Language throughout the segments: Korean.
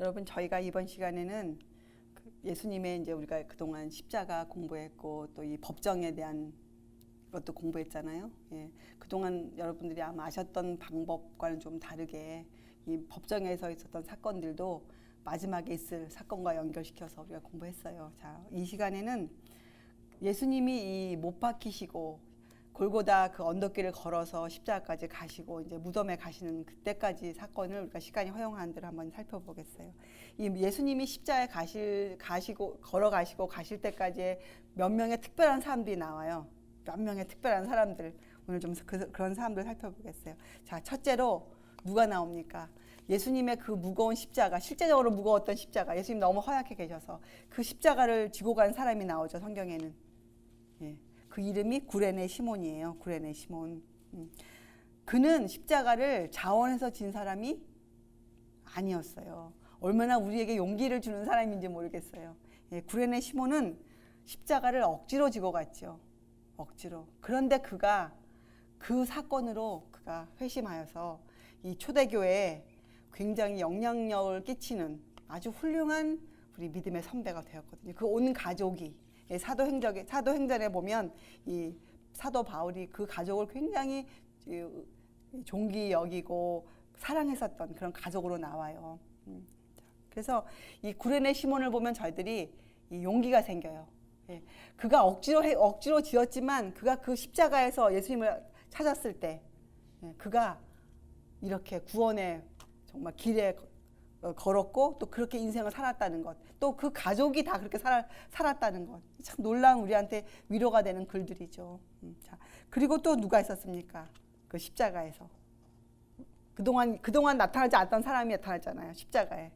여러분, 저희가 이번 시간에는 예수님의 이제 우리가 그동안 십자가 공부했고 또 이 법정에 대한 것도 공부했잖아요. 예, 그동안 여러분들이 아마 아셨던 방법과는 좀 다르게 이 법정에서 있었던 사건들도 마지막에 있을 사건과 연결시켜서 우리가 공부했어요. 자, 이 시간에는 예수님이 이 못 박히시고 골고다 그 언덕길을 걸어서 십자가까지 가시고 이제 무덤에 가시는 그때까지 사건을 우리가 시간이 허용하는 대로 한번 살펴보겠어요. 이 예수님이 십자가에 가시고 걸어가시고 가실 때까지의 몇 명의 특별한 사람들이 나와요. 몇 명의 특별한 사람들, 오늘 좀 그런 사람들 살펴보겠어요. 자, 첫째로 누가 나옵니까? 예수님의 그 무거운 십자가, 실제적으로 무거웠던 십자가, 예수님 너무 허약해 계셔서 그 십자가를 지고 간 사람이 나오죠, 성경에는. 예. 그 이름이 구레네 시몬이에요. 구레네 시몬. 그는 십자가를 자원해서 진 사람이 아니었어요. 얼마나 우리에게 용기를 주는 사람인지 모르겠어요. 예, 구레네 시몬은 십자가를 억지로 지고 갔죠. 억지로. 그런데 그가 그 사건으로 그가 회심하여서 이 초대교회에 굉장히 영향력을 끼치는 아주 훌륭한 우리 믿음의 선배가 되었거든요. 그 온 가족이 사도행전에 보면 이 사도 바울이 그 가족을 굉장히 존귀 여기고 사랑했었던 그런 가족으로 나와요. 그래서 이 구레네 시몬을 보면 저희들이 이 용기가 생겨요. 예. 그가 억지로 지었지만 그가 그 십자가에서 예수님을 찾았을 때 그가 이렇게 구원의 정말 길에 걸었고 또 그렇게 인생을 살았다는 것, 또 그 가족이 다 그렇게 살았다는 것, 참 놀라운 우리한테 위로가 되는 글들이죠. 자, 그리고 또 누가 있었습니까? 그 십자가에서 그동안 나타나지 않았던 사람이 나타났잖아요. 십자가에.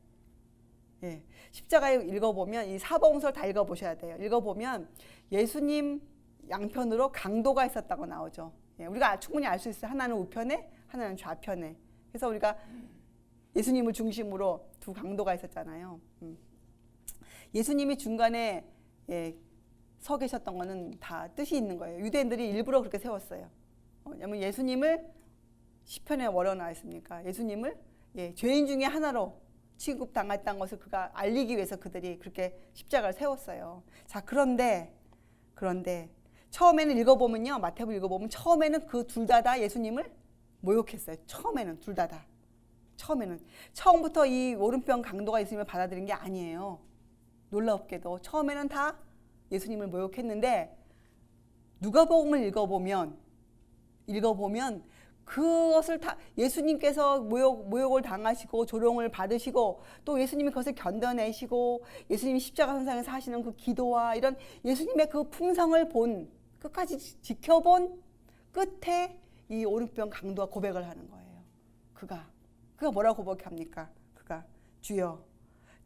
예, 십자가에 읽어보면 이 사복음서를 다 읽어보셔야 돼요. 읽어보면 예수님 양편으로 강도가 있었다고 나오죠. 예, 우리가 충분히 알 수 있어요. 하나는 우편에, 하나는 좌편에. 그래서 우리가 예수님을 중심으로 두 강도가 있었잖아요. 예수님이 중간에 서 계셨던 거는 다 뜻이 있는 거예요. 유대인들이 일부러 그렇게 세웠어요. 왜냐하면 예수님을 시편에 뭐라고 나와 있습니까? 예수님을 죄인 중에 하나로 취급당했다는 것을 그가 알리기 위해서 그들이 그렇게 십자가를 세웠어요. 자, 그런데 처음에는 읽어보면요, 마태복음 읽어보면 처음에는 그 둘 다 예수님을 모욕했어요. 처음에는 둘 다. 처음부터 이 오른편 강도가 예수님을 받아들인 게 아니에요. 놀랍게도 처음에는 다 예수님을 모욕했는데 누가복음을 읽어보면 그것을 다 예수님께서 모욕을 당하시고 조롱을 받으시고 또 예수님이 그것을 견뎌내시고 예수님이 십자가 선상에서 하시는 그 기도와 이런 예수님의 그 풍성을 끝까지 지켜본 끝에 이 오른편 강도가 고백을 하는 거예요. 그가 뭐라고 고백합니까? 그가 주여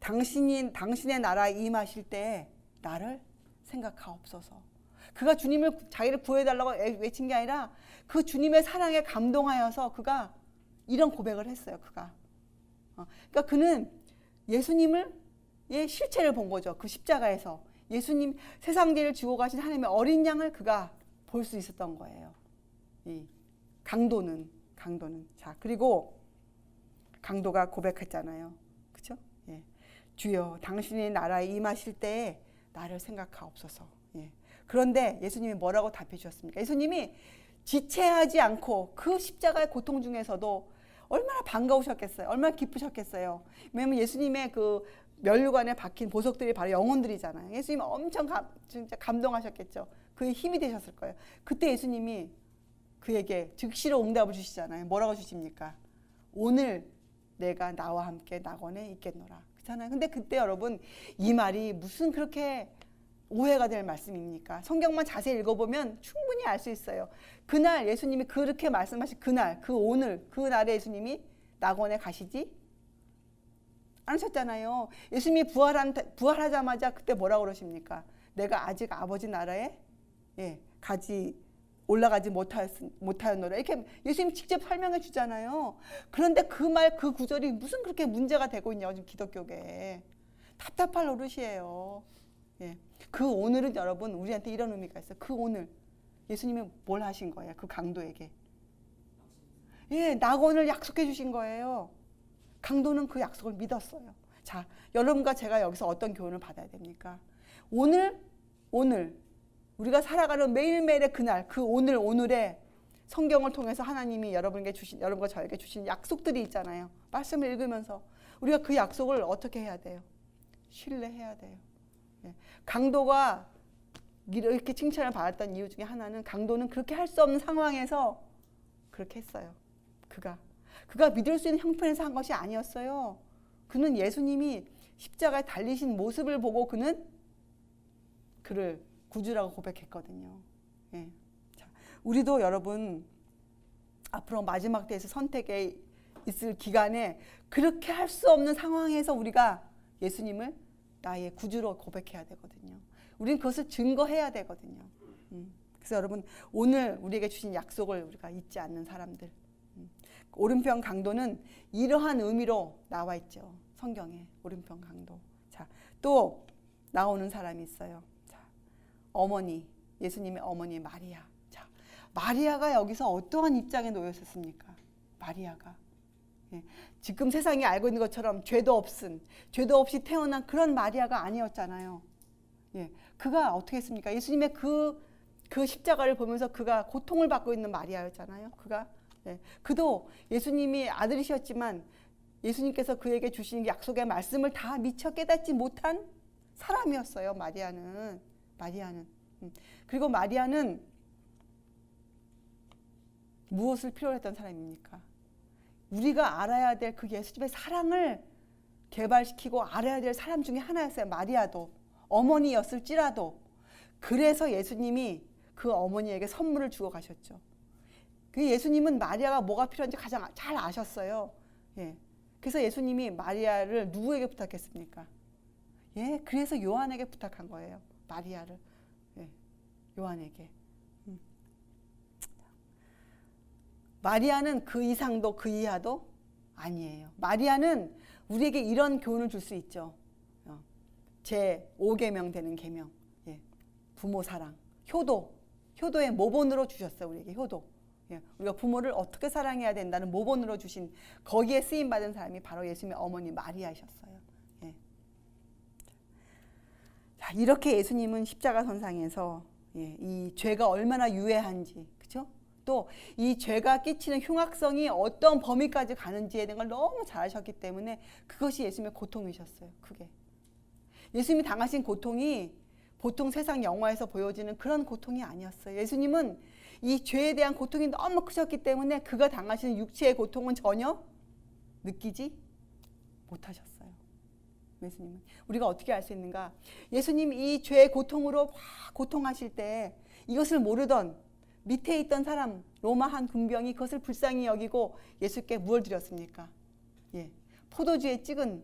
당신의 나라에 임하실 때 나를 생각하옵소서. 그가 자기를 구해달라고 외친 게 아니라 그 주님의 사랑에 감동하여서 그가 이런 고백을 했어요. 그러니까 그는 예수님을 실체를 본 거죠. 그 십자가에서 예수님 세상죄를 지고 가신 하나님의 어린 양을 그가 볼 수 있었던 거예요. 이 강도는. 자, 그리고 강도가 고백했잖아요. 그렇죠? 예. 주여 당신의 나라에 임하실 때에 나를 생각하옵소서. 예. 그런데 예수님이 뭐라고 답해 주셨습니까? 예수님이 지체하지 않고 그 십자가의 고통 중에서도 얼마나 반가우셨겠어요. 얼마나 기쁘셨겠어요. 왜냐하면 예수님의 그 면류관에 박힌 보석들이 바로 영혼들이잖아요. 예수님 엄청 진짜 감동하셨겠죠. 그의 힘이 되셨을 거예요. 그때 예수님이 그에게 즉시로 응답을 주시잖아요. 뭐라고 주십니까? 오늘 내가 나와 함께 낙원에 있겠노라. 그렇잖아요. 근데 그때 여러분 이 말이 무슨 그렇게 오해가 될 말씀입니까? 성경만 자세히 읽어보면 충분히 알 수 있어요. 그날 예수님이 그렇게 말씀하신 그날, 그날에 예수님이 낙원에 가시지 않으셨잖아요. 예수님이 부활하자마자 그때 뭐라고 그러십니까? 내가 아직 아버지 나라에 올라가지 못하였노라. 이렇게 예수님 직접 설명해 주잖아요. 그런데 그 구절이 무슨 그렇게 문제가 되고 있냐고 지금 기독교계에. 답답할 노릇이에요. 예. 그 오늘은 여러분 우리한테 이런 의미가 있어요. 그 오늘 예수님이 뭘 하신 거예요? 그 강도에게. 낙원을 약속해 주신 거예요. 강도는 그 약속을 믿었어요. 자, 여러분과 제가 여기서 어떤 교훈을 받아야 됩니까? 오늘 우리가 살아가는 매일매일의 그날, 그 오늘에 성경을 통해서 하나님이 여러분과 저에게 주신 약속들이 있잖아요. 말씀을 읽으면서 우리가 그 약속을 어떻게 해야 돼요? 신뢰해야 돼요. 예. 강도가 이렇게 칭찬을 받았던 이유 중에 하나는, 강도는 그렇게 할 수 없는 상황에서 그렇게 했어요. 그가 믿을 수 있는 형편에서 한 것이 아니었어요. 그는 예수님이 십자가에 달리신 모습을 보고 그는 그를 구주라고 고백했거든요. 예. 자, 우리도 여러분 앞으로 마지막 때에서 선택에 있을 기간에 그렇게 할 수 없는 상황에서 우리가 예수님을 나의 구주로 고백해야 되거든요. 우리는 그것을 증거해야 되거든요. 그래서 여러분, 오늘 우리에게 주신 약속을 우리가 잊지 않는 사람들. 오른편 강도는 이러한 의미로 나와 있죠. 성경에 오른편 강도. 자, 또 나오는 사람이 있어요. 자, 어머니, 예수님의 어머니 마리아. 자, 마리아가 여기서 어떠한 입장에 놓여 있었습니까? 마리아가. 예, 지금 세상이 알고 있는 것처럼 죄도 없이 태어난 그런 마리아가 아니었잖아요. 예, 그가 어떻게 했습니까? 예수님의 그 십자가를 보면서 그가 고통을 받고 있는 마리아였잖아요. 그도 예수님이 아들이셨지만 예수님께서 그에게 주신 약속의 말씀을 다 미처 깨닫지 못한 사람이었어요. 마리아는. 그리고 마리아는 무엇을 필요로 했던 사람입니까? 우리가 알아야 될 그 예수님의 사랑을 개발시키고 알아야 될 사람 중에 하나였어요. 마리아도. 어머니였을지라도. 그래서 예수님이 그 어머니에게 선물을 주고 가셨죠. 그 예수님은 마리아가 뭐가 필요한지 가장 잘 아셨어요. 예. 그래서 예수님이 마리아를 누구에게 부탁했습니까? 예, 그래서 요한에게 부탁한 거예요. 마리아를. 예, 요한에게. 마리아는 그 이상도 그 이하도 아니에요. 마리아는 우리에게 이런 교훈을 줄 수 있죠. 제 5계명 되는 계명. 예, 부모 사랑, 효도의 모본으로 주셨어요. 우리에게 효도. 예, 우리가 부모를 어떻게 사랑해야 된다는 모본으로 주신, 거기에 쓰임받은 사람이 바로 예수님의 어머니 마리아이셨어요. 예. 자, 이렇게 예수님은 십자가 선상에서 이 죄가 얼마나 유해한지, 그렇죠? 또 이 죄가 끼치는 흉악성이 어떤 범위까지 가는지에 대한 걸 너무 잘 아셨기 때문에 그것이 예수님의 고통이셨어요. 그게 예수님이 당하신 고통이 보통 세상 영화에서 보여지는 그런 고통이 아니었어요. 예수님은 이 죄에 대한 고통이 너무 크셨기 때문에 그가 당하시는 육체의 고통은 전혀 느끼지 못하셨어요. 예수님은. 우리가 어떻게 알 수 있는가? 예수님이 이 죄의 고통으로 막 고통하실 때 이것을 모르던 밑에 있던 사람, 로마 한 군병이 그것을 불쌍히 여기고 예수께 무엇을 드렸습니까? 예, 포도주에 찍은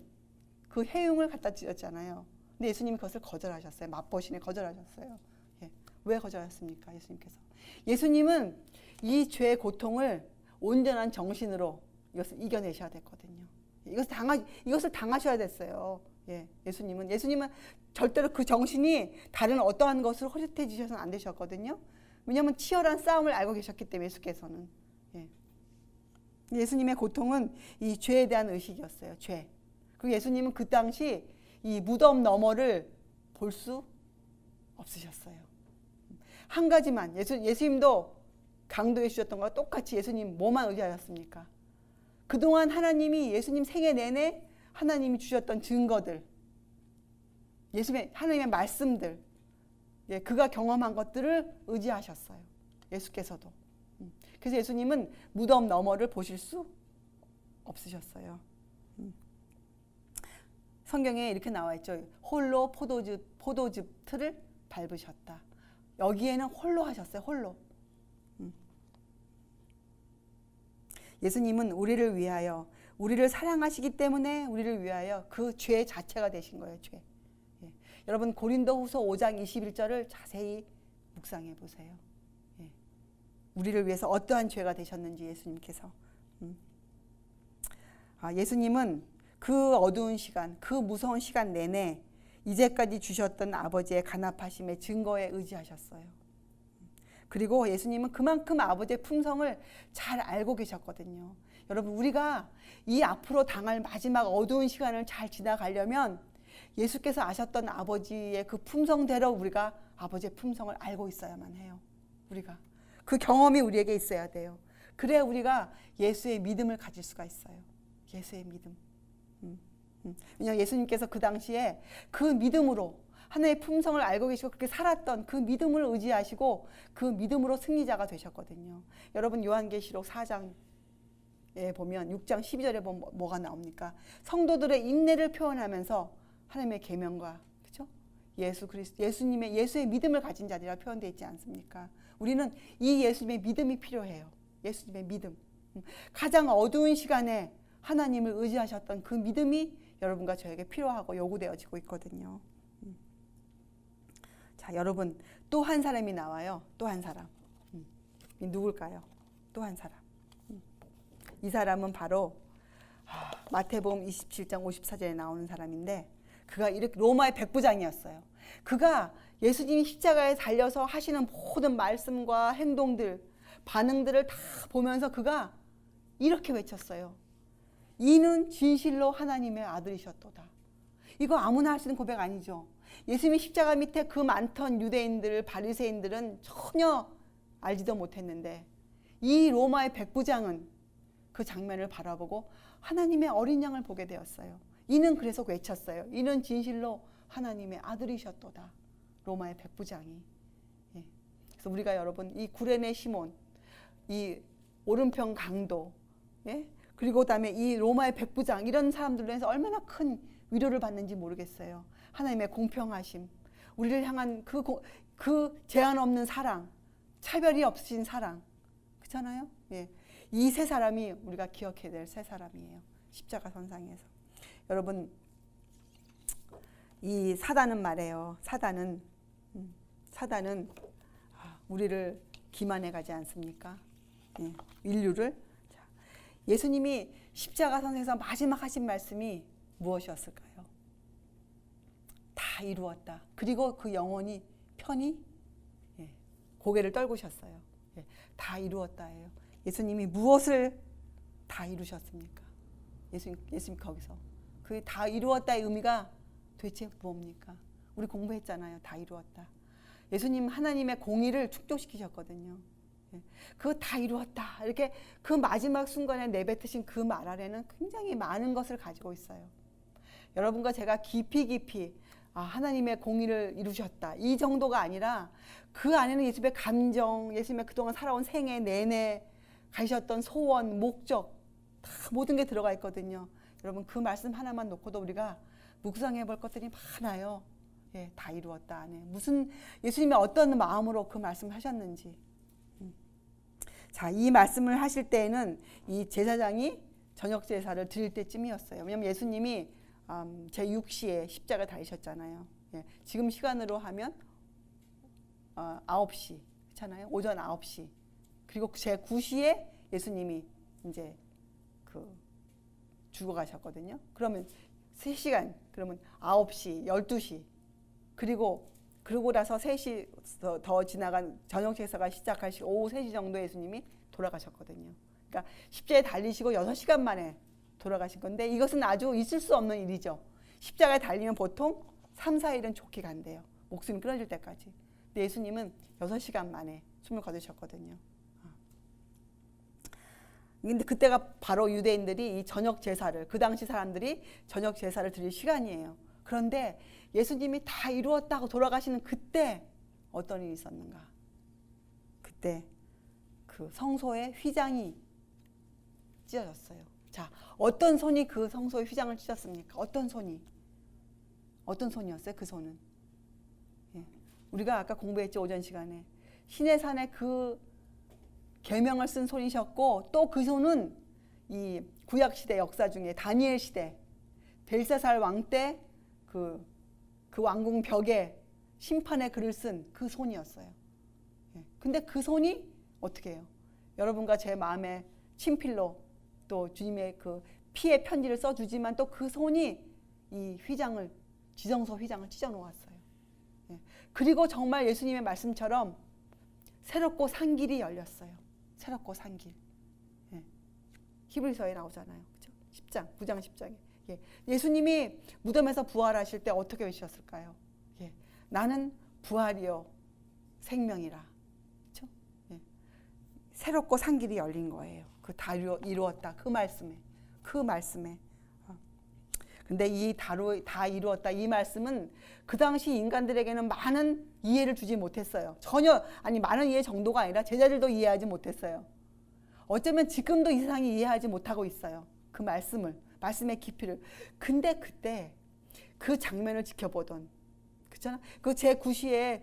그 해흉을 갖다 드렸잖아요. 근데 예수님이 그것을 거절하셨어요. 맛보시네 거절하셨어요. 예, 왜 거절하셨습니까? 예수님께서. 예수님은 이 죄의 고통을 온전한 정신으로 이것을 이겨내셔야 됐거든요. 이것을 당하셔야 됐어요. 예, 예수님은 절대로 그 정신이 다른 어떠한 것으로 허릇해지셔서는 안 되셨거든요. 왜냐하면 치열한 싸움을 알고 계셨기 때문에 예수께서는. 예. 예수님의 고통은 이 죄에 대한 의식이었어요. 죄. 그리고 예수님은 그 당시 이 무덤 너머를 볼 수 없으셨어요. 한 가지만, 예수님도 강도해 주셨던 것과 똑같이 예수님 뭐만 의지하셨습니까? 그동안 하나님이 예수님 생애 내내 하나님이 주셨던 증거들, 하나님의 말씀들, 예, 그가 경험한 것들을 의지하셨어요. 예수께서도. 그래서 예수님은 무덤 너머를 보실 수 없으셨어요. 성경에 이렇게 나와 있죠. 홀로 포도즙 틀을 밟으셨다. 여기에는 홀로 하셨어요. 홀로. 예수님은 우리를 위하여, 우리를 사랑하시기 때문에 우리를 위하여 그 죄 자체가 되신 거예요. 죄. 예. 여러분 고린도후서 5장 21절을 자세히 묵상해 보세요. 예. 우리를 위해서 어떠한 죄가 되셨는지 예수님께서. 예수님은 그 어두운 시간, 그 무서운 시간 내내 이제까지 주셨던 아버지의 간합하심의 증거에 의지하셨어요. 그리고 예수님은 그만큼 아버지의 품성을 잘 알고 계셨거든요. 여러분, 우리가 이 앞으로 당할 마지막 어두운 시간을 잘 지나가려면 예수께서 아셨던 아버지의 그 품성대로 우리가 아버지의 품성을 알고 있어야만 해요. 우리가 그 경험이 우리에게 있어야 돼요. 그래야 우리가 예수의 믿음을 가질 수가 있어요. 예수의 믿음. 왜냐하면 예수님께서 그 당시에 그 믿음으로 하나님의 품성을 알고 계시고 그렇게 살았던 그 믿음을 의지하시고 그 믿음으로 승리자가 되셨거든요. 여러분, 요한계시록 4장에 보면 6장 12절에 보면 뭐가 나옵니까? 성도들의 인내를 표현하면서 하나님의 계명과, 그렇죠? 예수님의 예수의 믿음을 가진 자들이라 표현되어 있지 않습니까? 우리는 이 예수님의 믿음이 필요해요. 예수님의 믿음. 가장 어두운 시간에 하나님을 의지하셨던 그 믿음이 여러분과 저에게 필요하고 요구되어지고 있거든요. 자, 여러분, 또 한 사람이 나와요. 또 한 사람. 누굴까요? 또 한 사람. 이 사람은 바로 마태복음 27장 54절에 나오는 사람인데, 그가 이렇게 로마의 백부장이었어요. 그가 예수님이 십자가에 달려서 하시는 모든 말씀과 행동들, 반응들을 다 보면서 그가 이렇게 외쳤어요. 이는 진실로 하나님의 아들이셨도다. 이거 아무나 할 수 있는 고백 아니죠. 예수님이 십자가 밑에 그 많던 유대인들, 바리새인들은 전혀 알지도 못했는데 이 로마의 백부장은 그 장면을 바라보고 하나님의 어린 양을 보게 되었어요. 이는 그래서 외쳤어요. 이는 진실로 하나님의 아들이셨도다. 로마의 백부장이. 그래서 우리가 여러분, 이 구레네 시몬, 이 오른편 강도, 그리고 그다음에 이 로마의 백부장, 이런 사람들로 해서 얼마나 큰 위로를 받는지 모르겠어요. 하나님의 공평하심, 우리를 향한 그 제한 없는 사랑, 차별이 없으신 사랑, 그렇잖아요. 이 세 사람이 우리가 기억해야 될 세 사람이에요. 십자가 선상에서. 여러분, 이 사단은 말이에요. 사단은 우리를 기만해 가지 않습니까? 인류를. 예수님이 십자가 선상에서 마지막 하신 말씀이 무엇이었을까요? 다 이루었다. 그리고 그 영혼이 편히 고개를 떨구셨어요. 다 이루었다예요. 예수님이 무엇을 다 이루셨습니까? 예수님 거기서 그 다 이루었다의 의미가 도대체 뭡니까? 우리 공부했잖아요. 다 이루었다. 예수님 하나님의 공의를 축적시키셨거든요. 그거 다 이루었다. 이렇게 그 마지막 순간에 내뱉으신 그 말 안에는 굉장히 많은 것을 가지고 있어요. 여러분과 제가 깊이 하나님의 공의를 이루셨다, 이 정도가 아니라 그 안에는 예수님의 감정, 예수님의 그동안 살아온 생애 내내 가셨던 소원, 목적, 다 모든 게 들어가 있거든요. 여러분, 그 말씀 하나만 놓고도 우리가 묵상해 볼 것들이 많아요. 다 이루었다 안에 무슨, 예수님이 어떤 마음으로 그 말씀을 하셨는지. 자, 이 말씀을 하실 때에는 이 제사장이 저녁 제사를 드릴 때쯤이었어요. 왜냐하면 예수님이 제6시에 십자가 달리셨잖아요. 지금 시간으로 하면 9시, 그렇잖아요. 오전 9시. 그리고 제9시에 예수님이 이제 죽어가셨거든요. 그러면 3시간, 그러면 9시, 12시, 그리고 나서 3시 더 지나간 저녁 제사가 시작하시고 오후 3시 정도에 예수님이 돌아가셨거든요. 그러니까 십자가에 달리시고 6시간 만에 돌아가신 건데, 이것은 아주 있을 수 없는 일이죠. 십자가에 달리면 보통 3, 4일은 좋게 간대요. 목숨이 끊어질 때까지. 근데 예수님은 6시간 만에 숨을 거두셨거든요. 근데 그때가 바로 유대인들이 이 저녁 제사를, 그 당시 사람들이 저녁 제사를 드릴 시간이에요. 그런데 예수님이 다 이루었다고 돌아가시는 그때 어떤 일이 있었는가? 그때 그 성소의 휘장이 찢어졌어요. 자, 어떤 손이 그 성소의 휘장을 찢었습니까? 어떤 손이었어요? 그 손은. 우리가 아까 공부했죠, 오전 시간에. 시내산의 그 계명을 쓴 손이셨고, 또 그 손은 이 구약 시대 역사 중에 다니엘 시대 벨사살 왕 때 그 왕궁 벽에 심판의 글을 쓴 그 손이었어요. 근데 그 손이 어떻게 해요? 여러분과 제 마음에 친필로 또 주님의 그 피의 편지를 써주지만 또 그 손이 이 휘장을, 지성소 휘장을 찢어 놓았어요. 그리고 정말 예수님의 말씀처럼 새롭고 산 길이 열렸어요. 새롭고 산 길. 히브리서에 나오잖아요. 그렇죠? 10장, 9장 10장에. 예. 예수님이 무덤에서 부활하실 때 어떻게 외치셨을까요? 예. 나는 부활이요 생명이라. 그렇죠? 예. 새롭고 산 길이 열린 거예요. 그 다 이루었다. 그 말씀에. 근데 이 다 이루었다 이 말씀은 그 당시 인간들에게는 많은 이해를 주지 못했어요. 전혀 많은 이해 정도가 아니라 제자들도 이해하지 못했어요. 어쩌면 지금도 이 세상이 이해하지 못하고 있어요. 그 말씀의 깊이를. 근데 그때 그 장면을 지켜보던, 그렇잖아. 그 제9시에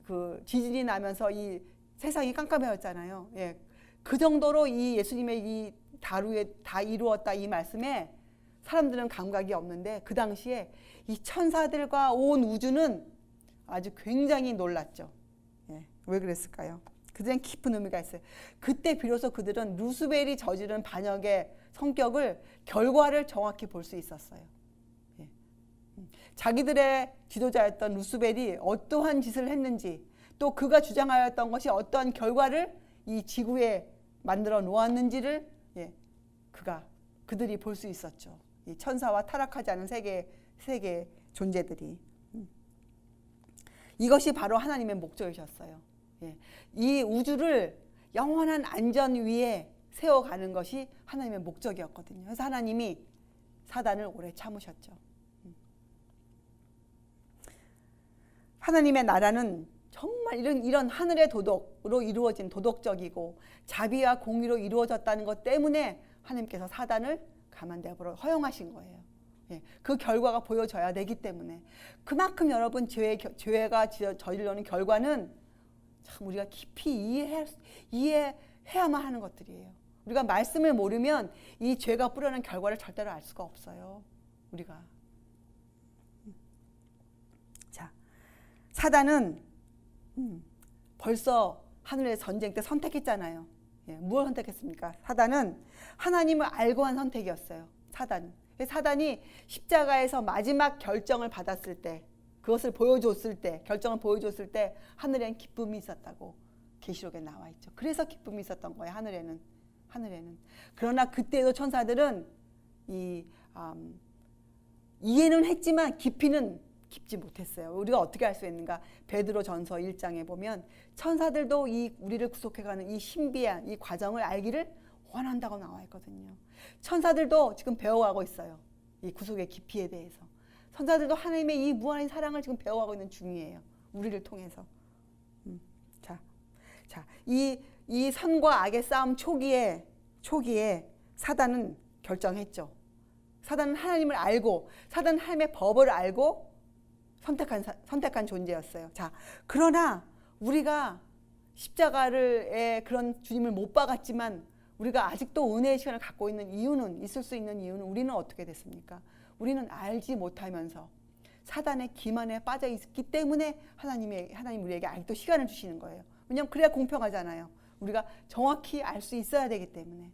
그 지진이 나면서 이 세상이 깜깜해졌잖아요. 예. 그 정도로 이 예수님의 이 다 이루었다 이 말씀에 사람들은 감각이 없는데 그 당시에 이 천사들과 온 우주는 아주 굉장히 놀랐죠. 예. 왜 그랬을까요? 그들은 깊은 의미가 있어요. 그때 비로소 그들은 루스벨이 저지른 반역의 성격을 결과를 정확히 볼 수 있었어요. 예. 자기들의 지도자였던 루스벨이 어떠한 짓을 했는지 또 그가 주장하였던 것이 어떠한 결과를 이 지구에 만들어 놓았는지를 그들이 볼 수 있었죠. 이 천사와 타락하지 않은 세계 존재들이. 이것이 바로 하나님의 목적이셨어요. 예. 이 우주를 영원한 안전 위에 세워가는 것이 하나님의 목적이었거든요. 그래서 하나님이 사단을 오래 참으셨죠. 하나님의 나라는 정말 이런 하늘의 도덕으로 이루어진 도덕적이고 자비와 공의로 이루어졌다는 것 때문에 하나님께서 사단을 가만두어 허용하신 거예요. 예, 그 결과가 보여져야 되기 때문에. 그만큼 여러분 죄가 저지르는 결과는 참 우리가 깊이 이해해야만 하는 것들이에요. 우리가 말씀을 모르면 이 죄가 뿌려낸 결과를 절대로 알 수가 없어요. 우리가. 자, 사단은 벌써 하늘의 전쟁 때 선택했잖아요. 예, 무엇을 선택했습니까? 사단은 하나님을 알고 한 선택이었어요. 사단이 십자가에서 마지막 결정을 받았을 때, 그것을 보여줬을 때, 결정을 보여줬을 때 하늘엔 기쁨이 있었다고 계시록에 나와 있죠. 그래서 기쁨이 있었던 거예요. 하늘에는. 그러나 그때도 천사들은 이해는 했지만 깊지 못했어요. 우리가 어떻게 할 수 있는가? 베드로전서 1장에 보면 천사들도 우리를 구속해가는 이 신비한 이 과정을 알기를 원한다고 나와 있거든요. 천사들도 지금 배워가고 있어요. 이 구속의 깊이에 대해서. 천사들도 하나님의 이 무한한 사랑을 지금 배워가고 있는 중이에요. 우리를 통해서. 이 선과 악의 싸움 초기에 사단은 결정했죠. 사단은 하나님을 알고, 사단은 하나님의 법을 알고 선택한 존재였어요. 자, 그러나 우리가 십자가의 그런 주님을 못 박았지만 우리가 아직도 은혜의 시간을 갖고 있을 수 있는 이유는 우리는 어떻게 됐습니까? 우리는 알지 못하면서 사단의 기만에 빠져 있기 때문에 하나님 우리에게 아직도 시간을 주시는 거예요. 왜냐하면 그래야 공평하잖아요. 우리가 정확히 알 수 있어야 되기 때문에.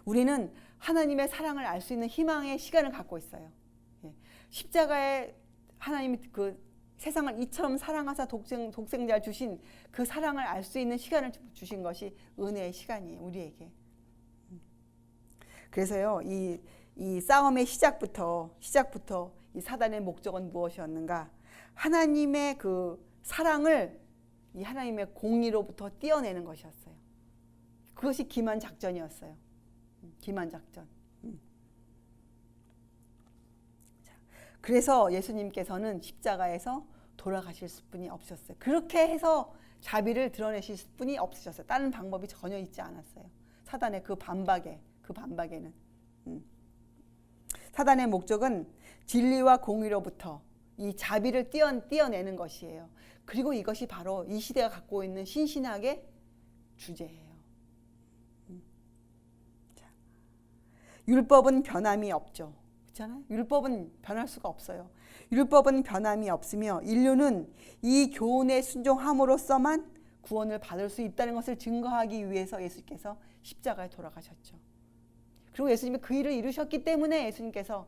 우리는 하나님의 사랑을 알 수 있는 희망의 시간을 갖고 있어요. 십자가에 하나님이 그 세상을 이처럼 사랑하사 독생자를 주신 그 사랑을 알 수 있는 시간을 주신 것이 은혜의 시간이에요. 우리에게. 그래서요, 이 싸움의 시작부터 이 사단의 목적은 무엇이었는가? 하나님의 그 사랑을 이 하나님의 공의로부터 떼어내는 것이었어요. 그것이 기만 작전이었어요. 기만 작전. 그래서 예수님께서는 십자가에서 돌아가실 분이 없으셨어요. 그렇게 해서 자비를 드러내실 분이 없으셨어요. 다른 방법이 전혀 있지 않았어요. 사단의 그 반박에는. 사단의 목적은 진리와 공의로부터 이 자비를 떼어내는 것이에요. 그리고 이것이 바로 이 시대가 갖고 있는 신신학의 주제예요. 율법은 변함이 없죠. 그렇잖아요? 율법은 변할 수가 없어요. 율법은 변함이 없으며 인류는 이 교훈에 순종함으로써만 구원을 받을 수 있다는 것을 증거하기 위해서 예수님께서 십자가에 돌아가셨죠. 그리고 예수님이 그 일을 이루셨기 때문에 예수님께서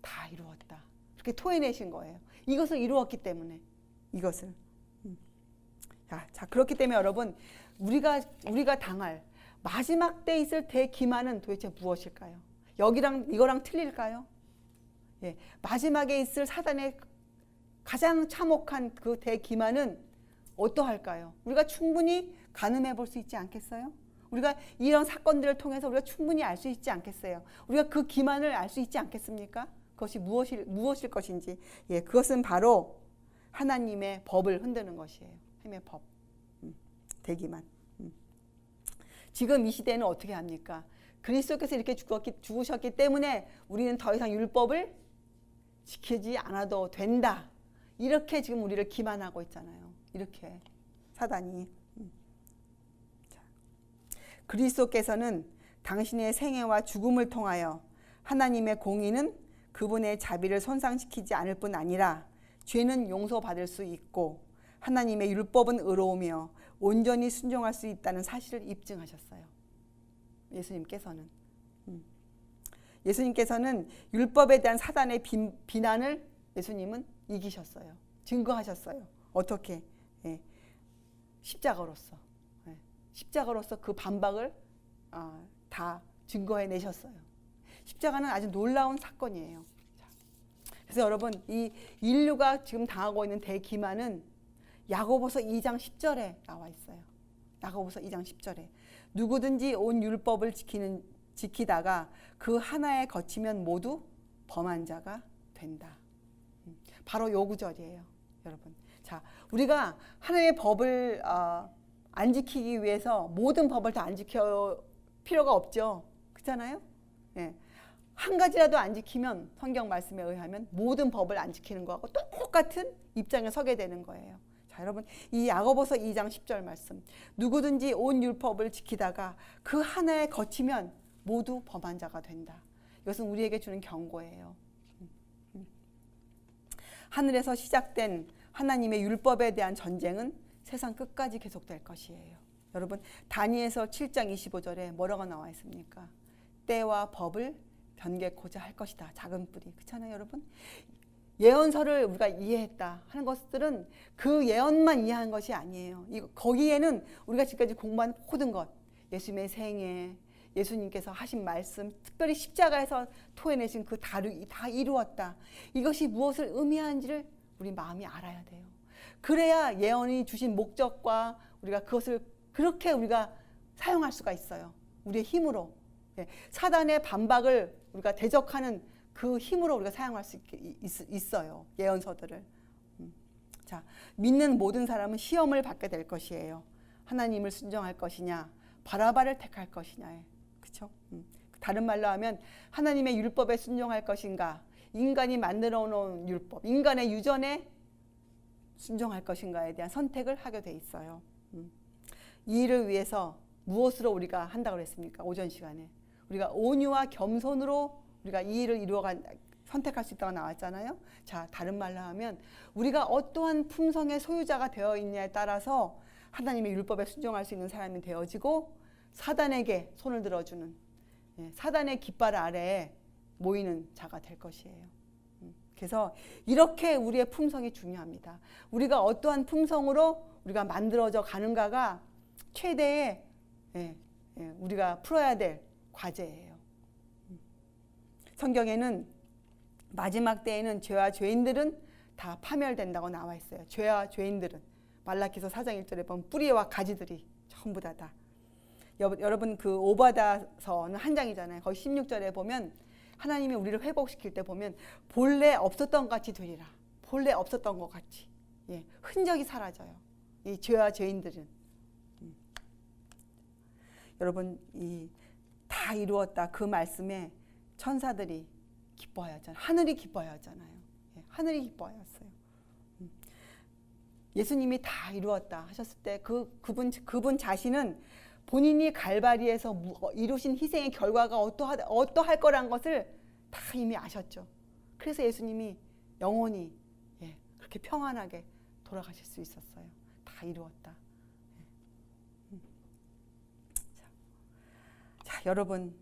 다 이루었다. 그렇게 토해내신 거예요. 이것을 이루었기 때문에. 이것을. 자, 그렇기 때문에 여러분 우리가 당할 마지막 때 있을 대기만은 도대체 무엇일까요? 여기랑 이거랑 틀릴까요? 예, 마지막에 있을 사단의 가장 참혹한 그 대기만은 어떠할까요? 우리가 충분히 가늠해 볼 수 있지 않겠어요? 우리가 이런 사건들을 통해서 우리가 충분히 알 수 있지 않겠어요? 우리가 그 기만을 알 수 있지 않겠습니까? 그것이 무엇일 것인지. 예, 그것은 바로 하나님의 법을 흔드는 것이에요. 하나님의 법. 대기만. 지금 이 시대는 어떻게 합니까? 그리스도께서 이렇게 죽으셨기 때문에 우리는 더 이상 율법을 지키지 않아도 된다. 이렇게 지금 우리를 기만하고 있잖아요. 이렇게 사단이. 그리스도께서는 당신의 생애와 죽음을 통하여 하나님의 공의는 그분의 자비를 손상시키지 않을 뿐 아니라 죄는 용서받을 수 있고 하나님의 율법은 의로우며 온전히 순종할 수 있다는 사실을 입증하셨어요. 예수님께서는 율법에 대한 사단의 비난을 예수님은 이기셨어요. 증거하셨어요. 어떻게? 예. 십자가로서. 예. 십자가로서 그 반박을 다 증거해 내셨어요. 십자가는 아주 놀라운 사건이에요. 그래서 여러분, 이 인류가 지금 당하고 있는 대기만은 야고보서 2장 10절에 나와 있어요. 야고보서 2장 10절에 누구든지 온 율법을 지키다가 그 하나에 거치면 모두 범한 자가 된다. 바로 요 구절이에요, 여러분. 자, 우리가 하나님의 법을 안 지키기 위해서 모든 법을 다 안 지켜 필요가 없죠. 그렇잖아요? 예. 한 가지라도 안 지키면 성경 말씀에 의하면 모든 법을 안 지키는 거하고 똑같은 입장에 서게 되는 거예요. 자, 여러분, 이 야고보서 2장 10절 말씀. 누구든지 온 율법을 지키다가 그 하나에 거치면 모두 범한 자가 된다. 이것은 우리에게 주는 경고예요. 하늘에서 시작된 하나님의 율법에 대한 전쟁은 세상 끝까지 계속될 것이에요. 여러분, 다니엘서 7장 25절에 뭐라고 나와 있습니까? 때와 법을 변개코자 할 것이다. 작은 뿌리. 그렇잖아요, 여러분? 예언서를 우리가 이해했다 하는 것들은 그 예언만 이해한 것이 아니에요. 거기에는 우리가 지금까지 공부한 모든 것, 예수님의 생애, 예수님께서 하신 말씀, 특별히 십자가에서 토해내신 그 다 이루었다. 이것이 무엇을 의미하는지를 우리 마음이 알아야 돼요. 그래야 예언이 주신 목적과 우리가 그것을 그렇게 우리가 사용할 수가 있어요. 우리의 힘으로. 사단의 반박을 우리가 대적하는 그 힘으로 우리가 사용할 수 있어요. 예언서들을. 자, 믿는 모든 사람은 시험을 받게 될 것이에요. 하나님을 순종할 것이냐, 바라바를 택할 것이냐. 그렇죠? 다른 말로 하면 하나님의 율법에 순종할 것인가, 인간이 만들어 놓은 율법, 인간의 유전에 순종할 것인가에 대한 선택을 하게 돼 있어요. 이 일을 위해서 무엇으로 우리가 한다고 그랬습니까? 오전 시간에 우리가 온유와 겸손으로 우리가 이 일을 선택할 수 있다고 나왔잖아요. 자, 다른 말로 하면 우리가 어떠한 품성의 소유자가 되어 있냐에 따라서 하나님의 율법에 순종할 수 있는 사람이 되어지고 사단에게 손을 들어주는, 사단의 깃발 아래에 모이는 자가 될 것이에요. 그래서 이렇게 우리의 품성이 중요합니다. 우리가 어떠한 품성으로 우리가 만들어져 가는가가 최대의 우리가 풀어야 될 과제예요. 성경에는 마지막 때에는 죄와 죄인들은 다 파멸된다고 나와 있어요. 죄와 죄인들은 말라기서 4장 1절에 보면 뿌리와 가지들이 전부 다. 여러분 그 오바다서는 한 장이잖아요. 거기 16절에 보면 하나님이 우리를 회복시킬 때 보면 본래 없었던 것 같이 되리라. 본래 없었던 것 같이. 흔적이 사라져요. 이 죄와 죄인들은. 여러분, 다 이루었다 그 말씀에 천사들이 기뻐하였잖아요. 하늘이 기뻐하였잖아요. 하늘이 기뻐하였어요. 예수님이 다 이루었다 하셨을 때 그분 자신은 본인이 갈바리에서 이루신 희생의 결과가 어떠할 거란 것을 다 이미 아셨죠. 그래서 예수님이 영원히 그렇게 평안하게 돌아가실 수 있었어요. 다 이루었다. 자, 여러분,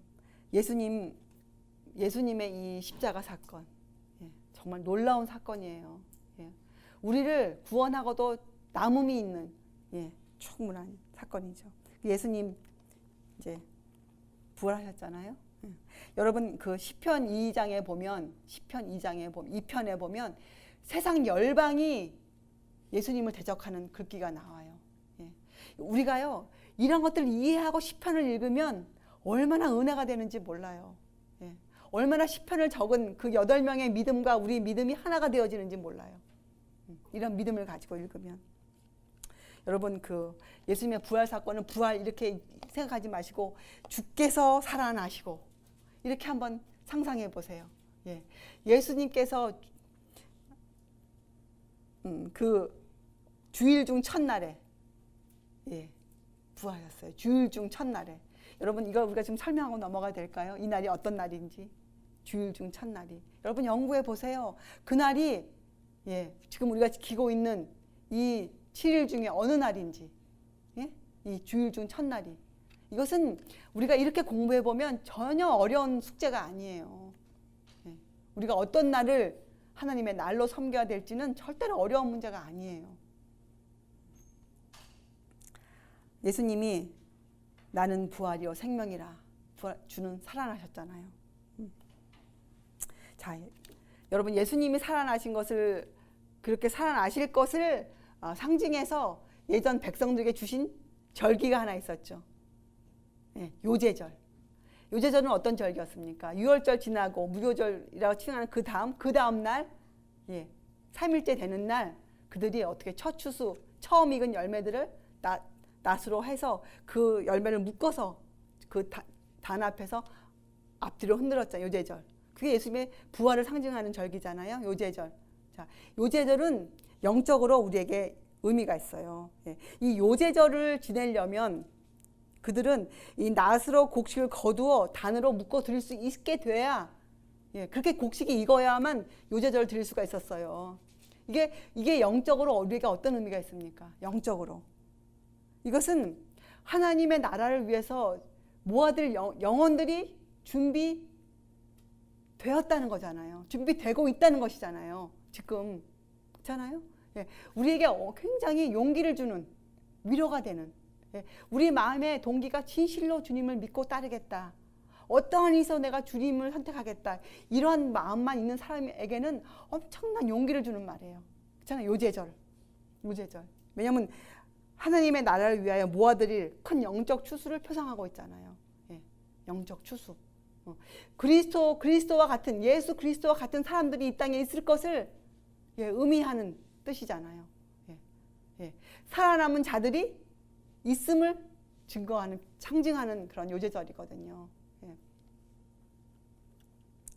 예수님의 이 십자가 사건, 정말 놀라운 사건이에요. 우리를 구원하고도 남음이 있는 충분한 사건이죠. 예수님 이제 부활하셨잖아요. 여러분 그 시편 2장에 보면 2편에 보면 세상 열방이 예수님을 대적하는 글귀가 나와요. 우리가요 이런 것들을 이해하고 시편을 읽으면 얼마나 은혜가 되는지 몰라요. 얼마나 시편을 적은 그 8명의 믿음과 우리 믿음이 하나가 되어지는지 몰라요. 이런 믿음을 가지고 읽으면. 여러분 그 예수님의 부활 사건은 부활 이렇게 생각하지 마시고 주께서 살아나시고 이렇게 한번 상상해 보세요. 예수님께서 그 주일 중 첫날에 부활하셨어요. 주일 중 첫날에. 여러분 이거 우리가 지금 설명하고 넘어가야 될까요? 이 날이 어떤 날인지. 주일 중 첫날이. 여러분 연구해 보세요. 그날이 지금 우리가 지키고 있는 이 7일 중에 어느 날인지. 이 주일 중 첫날이. 이것은 우리가 이렇게 공부해 보면 전혀 어려운 숙제가 아니에요. 우리가 어떤 날을 하나님의 날로 섬겨야 될지는 절대로 어려운 문제가 아니에요. 예수님이 나는 부활이요 생명이라 주는 살아나셨잖아요. 자, 여러분 예수님이 살아나신 것을 그렇게 살아나실 것을 상징해서 예전 백성들에게 주신 절기가 하나 있었죠. 요제절. 요제절은 어떤 절기였습니까? 유월절 지나고 무교절이라고 칭하는 그 다음 날, 3일째 되는 날 그들이 어떻게 첫 추수, 처음 익은 열매들을 낫으로 해서 그 열매를 묶어서 그 단 앞에서 앞뒤로 흔들었잖아요. 요제절. 그게 예수님의 부활을 상징하는 절기잖아요. 요제절. 자, 요제절은 영적으로 우리에게 의미가 있어요. 이 요제절을 지내려면 그들은 이 낫으로 곡식을 거두어 단으로 묶어 드릴 수 있게 돼야 그렇게 곡식이 익어야만 요제절을 드릴 수가 있었어요. 이게 영적으로 우리에게 어떤 의미가 있습니까? 영적으로 이것은 하나님의 나라를 위해서 모아들 영혼들이 준비되었다는 거잖아요. 준비되고 있다는 것이잖아요. 지금 그렇잖아요. 우리에게 굉장히 용기를 주는 위로가 되는 우리 마음의 동기가 진실로 주님을 믿고 따르겠다. 어떠한 일에서 내가 주님을 선택하겠다. 이러한 마음만 있는 사람에게는 엄청난 용기를 주는 말이에요. 그렇잖아요. 요제절. 왜냐하면 하나님의 나라를 위하여 모아드릴 큰 영적 추수를 표상하고 있잖아요. 영적 추수. 그리스도와 같은 예수 그리스도와 같은 사람들이 이 땅에 있을 것을 의미하는 뜻이잖아요. 살아남은 자들이 있음을 증거하는 상징하는 그런 요제절이거든요.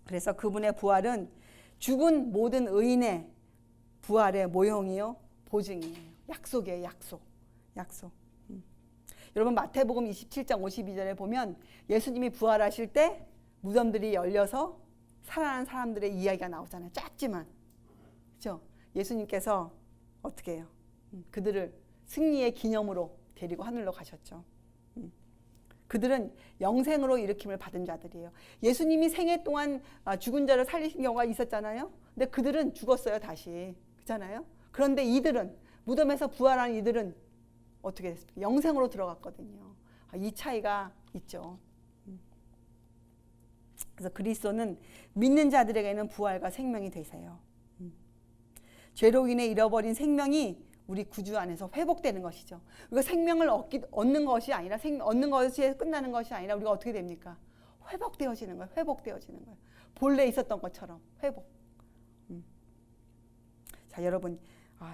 그래서 그분의 부활은 죽은 모든 의인의 부활의 모형이요 보증이에요. 약속이에요. 약속. 여러분 마태복음 27장 52절에 보면 예수님이 부활하실 때 무덤들이 열려서 살아난 사람들의 이야기가 나오잖아요. 짧지만 그렇죠? 예수님께서 어떻게 해요? 그들을 승리의 기념으로 데리고 하늘로 가셨죠. 그들은 영생으로 일으킴을 받은 자들이에요. 예수님이 생애 동안 죽은 자를 살리신 경우가 있었잖아요. 근데 그들은 죽었어요. 다시. 그렇잖아요. 그런데 이들은 무덤에서 부활한 이들은 어떻게 됐습니까? 영생으로 들어갔거든요. 이 차이가 있죠. 그래서 그리스도는 믿는 자들에게는 부활과 생명이 되세요. 죄로 인해 잃어버린 생명이 우리 구주 안에서 회복되는 것이죠. 우리가 생명을 얻는 것이 아니라 얻는 것이 끝나는 것이 아니라 우리가 어떻게 됩니까? 회복되어지는 거예요. 본래 있었던 것처럼 회복. 자, 여러분,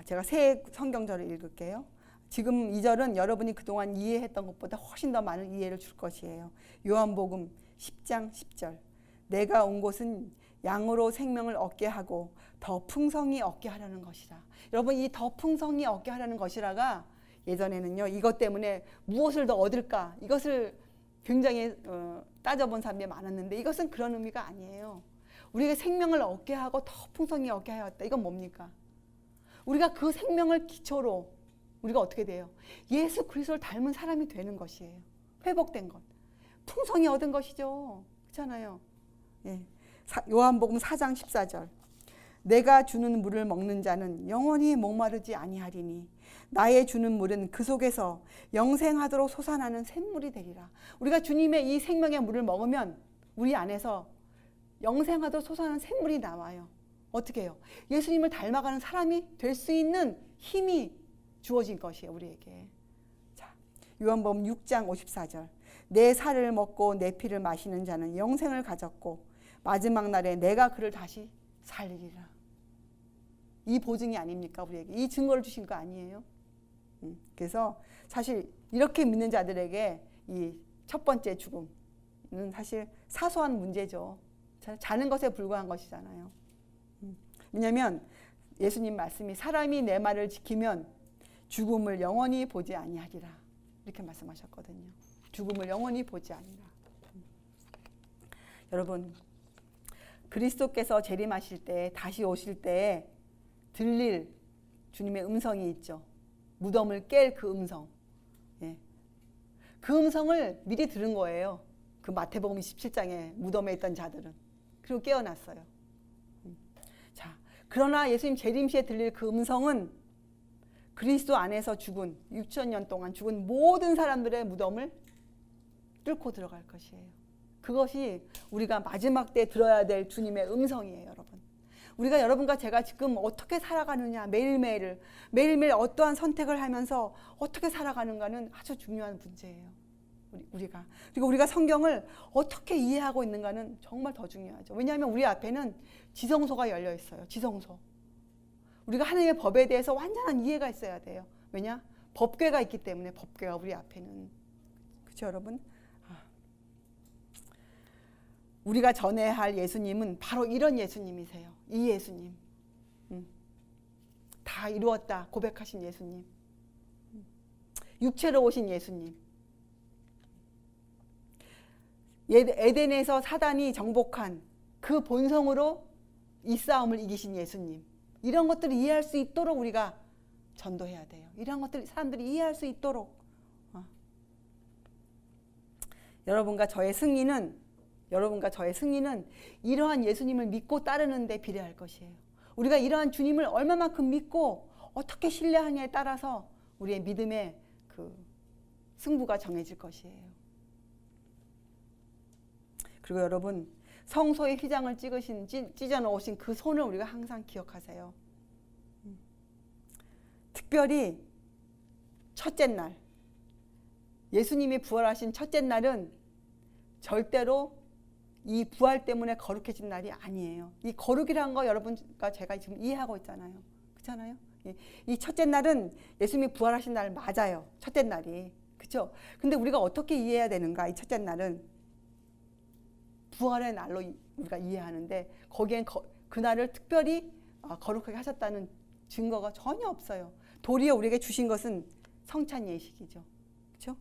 제가 새 성경절을 읽을게요. 지금 이 절은 여러분이 그동안 이해했던 것보다 훨씬 더 많은 이해를 줄 것이에요. 요한복음 10장 10절. 내가 온 곳은 양으로 생명을 얻게 하고 더 풍성히 얻게 하려는 것이라. 여러분 이 더 풍성히 얻게 하려는 것이라가 예전에는요 이것 때문에 무엇을 더 얻을까 이것을 굉장히 따져본 사람이 많았는데 이것은 그런 의미가 아니에요. 우리가 생명을 얻게 하고 더 풍성히 얻게 하였다. 이건 뭡니까? 우리가 그 생명을 기초로 우리가 어떻게 돼요? 예수 그리스도를 닮은 사람이 되는 것이에요. 회복된 것. 풍성히 얻은 것이죠. 그렇잖아요. 요한복음 4장 14절. 내가 주는 물을 먹는 자는 영원히 목마르지 아니하리니 나의 주는 물은 그 속에서 영생하도록 솟아나는 샘물이 되리라. 우리가 주님의 이 생명의 물을 먹으면 우리 안에서 영생하도록 솟아나는 샘물이 나와요. 어떻게 해요? 예수님을 닮아가는 사람이 될 수 있는 힘이 주어진 것이에요, 우리에게. 자, 요한복음 6장 54절. 내 살을 먹고 내 피를 마시는 자는 영생을 가졌고 마지막 날에 내가 그를 다시 살리리라. 이 보증이 아닙니까, 우리에게? 이 증거를 주신 거 아니에요? 그래서 사실 이렇게 믿는 자들에게 이 첫 번째 죽음은 사실 사소한 문제죠. 자는 것에 불과한 것이잖아요. 왜냐하면 예수님 말씀이 사람이 내 말을 지키면 죽음을 영원히 보지 아니하리라, 이렇게 말씀하셨거든요. 죽음을 영원히 보지 아니라. 여러분, 그리스도께서 재림하실 때, 다시 오실 때 들릴 주님의 음성이 있죠. 무덤을 깰 그 음성. 예. 그 음성을 미리 들은 거예요. 그 마태복음 27장에 무덤에 있던 자들은. 그리고 깨어났어요. 자, 그러나 예수님 재림 시에 들릴 그 음성은 그리스도 안에서 죽은 6,000년 동안 죽은 모든 사람들의 무덤을 뚫고 들어갈 것이에요. 그것이 우리가 마지막 때 들어야 될 주님의 음성이에요, 여러분. 우리가 여러분과 제가 지금 어떻게 살아가느냐, 매일매일 어떠한 선택을 하면서 어떻게 살아가는가는 아주 중요한 문제예요. 우리가. 그리고 우리가 성경을 어떻게 이해하고 있는가는 정말 더 중요하죠. 왜냐하면 우리 앞에는 지성소가 열려 있어요. 지성소. 우리가 하나님의 법에 대해서 완전한 이해가 있어야 돼요. 왜냐? 법궤가 있기 때문에, 법궤가 우리 앞에는. 그렇죠, 여러분? 우리가 전해야 할 예수님은 바로 이런 예수님이세요. 이 예수님. 다 이루었다 고백하신 예수님. 육체로 오신 예수님. 에덴에서 사단이 정복한 그 본성으로 이 싸움을 이기신 예수님. 이런 것들을 이해할 수 있도록 우리가 전도해야 돼요. 이런 것들 사람들이 이해할 수 있도록. 여러분과 저의 승리는 이러한 예수님을 믿고 따르는 데 비례할 것이에요. 우리가 이러한 주님을 얼마만큼 믿고 어떻게 신뢰하느냐에 따라서 우리의 믿음의 그 승부가 정해질 것이에요. 그리고 여러분, 성소의 휘장을 찢어 놓으신 그 손을 우리가 항상 기억하세요. 특별히 첫째 날, 예수님이 부활하신 첫째 날은 절대로 이 부활 때문에 거룩해진 날이 아니에요. 이 거룩이라는 거 여러분과 제가 지금 이해하고 있잖아요. 그렇잖아요? 이 첫째 날은 예수님이 부활하신 날 맞아요. 첫째 날이. 그렇죠? 근데 우리가 어떻게 이해해야 되는가? 이 첫째 날은 부활의 날로 우리가 이해하는데 거기엔 그날을 특별히 거룩하게 하셨다는 증거가 전혀 없어요. 도리어 우리에게 주신 것은 성찬 예식이죠. 그렇죠?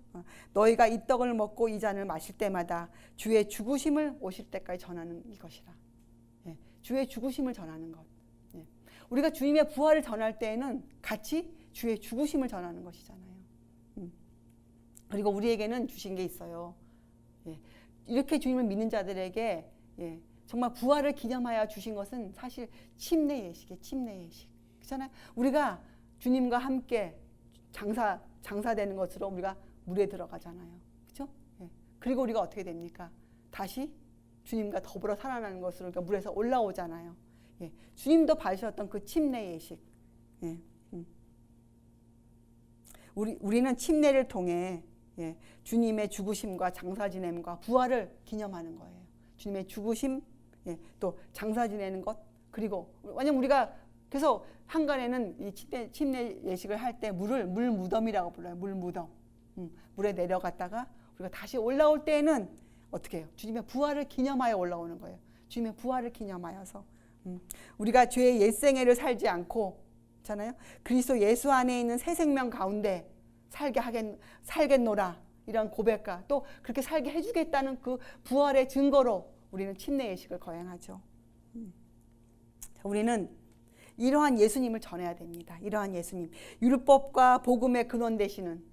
너희가 이 떡을 먹고 이 잔을 마실 때마다 주의 죽으심을 오실 때까지 전하는 이것이라. 예, 주의 죽으심을 전하는 것. 예. 우리가 주님의 부활을 전할 때에는 같이 주의 죽으심을 전하는 것이잖아요. 그리고 우리에게는 주신 게 있어요. 예. 이렇게 주님을 믿는 자들에게 정말 부활을 기념하여 주신 것은 사실 침례 예식이에요. 침례 예식. 그렇잖아요. 우리가 주님과 함께 장사되는 것으로 우리가 물에 들어가잖아요. 그렇죠? 그리고 우리가 어떻게 됩니까? 다시 주님과 더불어 살아나는 것으로 그러니까 물에서 올라오잖아요. 주님도 받으셨던 그 침례 예식. 우리는 침례를 통해 주님의 죽으심과 장사 지냄과 부활을 기념하는 거예요. 주님의 죽으심, 또 장사 지내는 것, 그리고 왜냐면 우리가 그래서 한간에는 이 침례 예식을 할 때 물을 물 무덤이라고 불러요. 물 무덤. 물에 내려갔다가 우리가 다시 올라올 때에는 어떻게 해요? 주님의 부활을 기념하여 올라오는 거예요. 주님의 부활을 기념하여서 우리가 죄의 옛생애를 살지 않고 잖아요. 그리스도 예수 안에 있는 새 생명 가운데 살겠노라 이런 고백과 또 그렇게 살게 해주겠다는 그 부활의 증거로 우리는 침례 예식을 거행하죠. 우리는 이러한 예수님을 전해야 됩니다. 이러한 예수님, 율법과 복음의 근원 되시는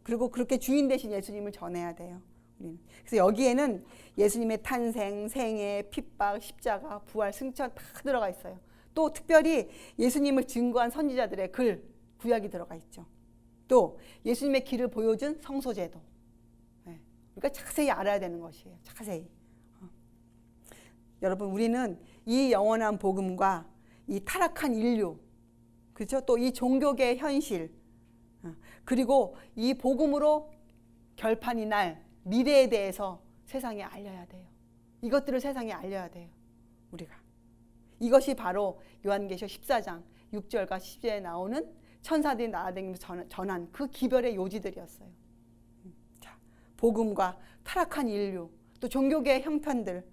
그리고 그렇게 주인 되신 예수님을 전해야 돼요. 우리는. 그래서 여기에는 예수님의 탄생, 생애, 핍박, 십자가, 부활, 승천 다 들어가 있어요. 또 특별히 예수님을 증거한 선지자들의 글, 구약이 들어가 있죠. 또 예수님의 길을 보여준 성소제도. 예. 우리가 자세히 알아야 되는 것이에요. 자세히. 여러분, 우리는 이 영원한 복음과 이 타락한 인류, 그렇죠? 또 이 종교계의 현실, 그리고 이 복음으로 결판이 날 미래에 대해서 세상에 알려야 돼요. 이것들을 세상에 알려야 돼요. 우리가. 이것이 바로 요한계시록 14장 6절과 10절에 나오는 천사들이 날아다니면서 전한 그 기별의 요지들이었어요. 자, 복음과 타락한 인류, 또 종교계의 형편들,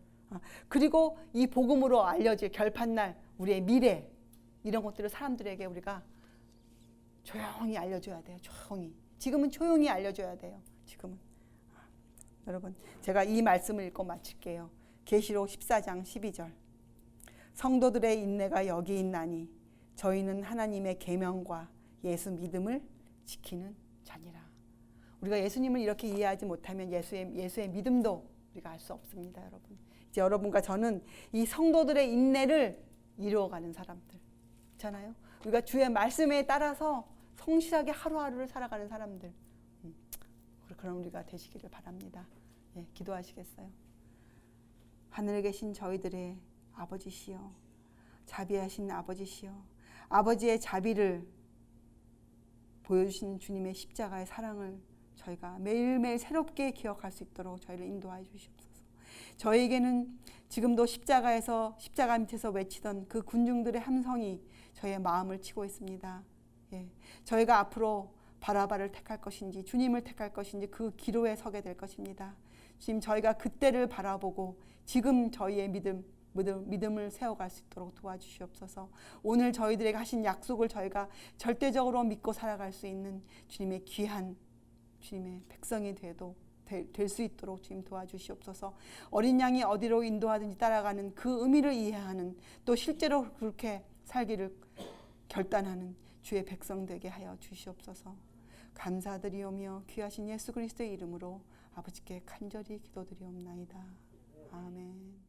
그리고 이 복음으로 알려질 결판날 우리의 미래, 이런 것들을 사람들에게 우리가 조용히 알려줘야 돼요. 조용히. 지금은 조용히 알려줘야 돼요. 지금은. 여러분, 제가 이 말씀을 읽고 마칠게요. 계시록 14장 12절. 성도들의 인내가 여기 있나니 저희는 하나님의 계명과 예수 믿음을 지키는 자니라. 우리가 예수님을 이렇게 이해하지 못하면 예수의 믿음도 우리가 알 수 없습니다, 여러분. 이제 여러분과 저는 이 성도들의 인내를 이루어가는 사람들 있잖아요. 우리가 주의 말씀에 따라서 성실하게 하루하루를 살아가는 사람들. 그런 우리가 되시기를 바랍니다. 예, 기도하시겠어요? 하늘에 계신 저희들의 아버지시여, 자비하신 아버지시여, 아버지의 자비를 보여주신 주님의 십자가의 사랑을 저희가 매일매일 새롭게 기억할 수 있도록 저희를 인도하여 주시옵소서. 저희에게는 지금도 십자가에서 십자가 밑에서 외치던 그 군중들의 함성이 저희의 마음을 치고 있습니다. 예, 저희가 앞으로 바라바를 택할 것인지 주님을 택할 것인지 그 기로에 서게 될 것입니다. 주님, 저희가 그때를 바라보고 지금 저희의 믿음을 세워갈 수 있도록 도와주시옵소서. 오늘 저희들에게 하신 약속을 저희가 절대적으로 믿고 살아갈 수 있는 주님의 귀한 주님의 백성이 될 수 있도록 주님 도와주시옵소서. 어린 양이 어디로 인도하든지 따라가는 그 의미를 이해하는, 또 실제로 그렇게 살기를 결단하는 주의 백성 되게 하여 주시옵소서. 감사드리오며 귀하신 예수 그리스도의 이름으로 아버지께 간절히 기도드리옵나이다. 아멘.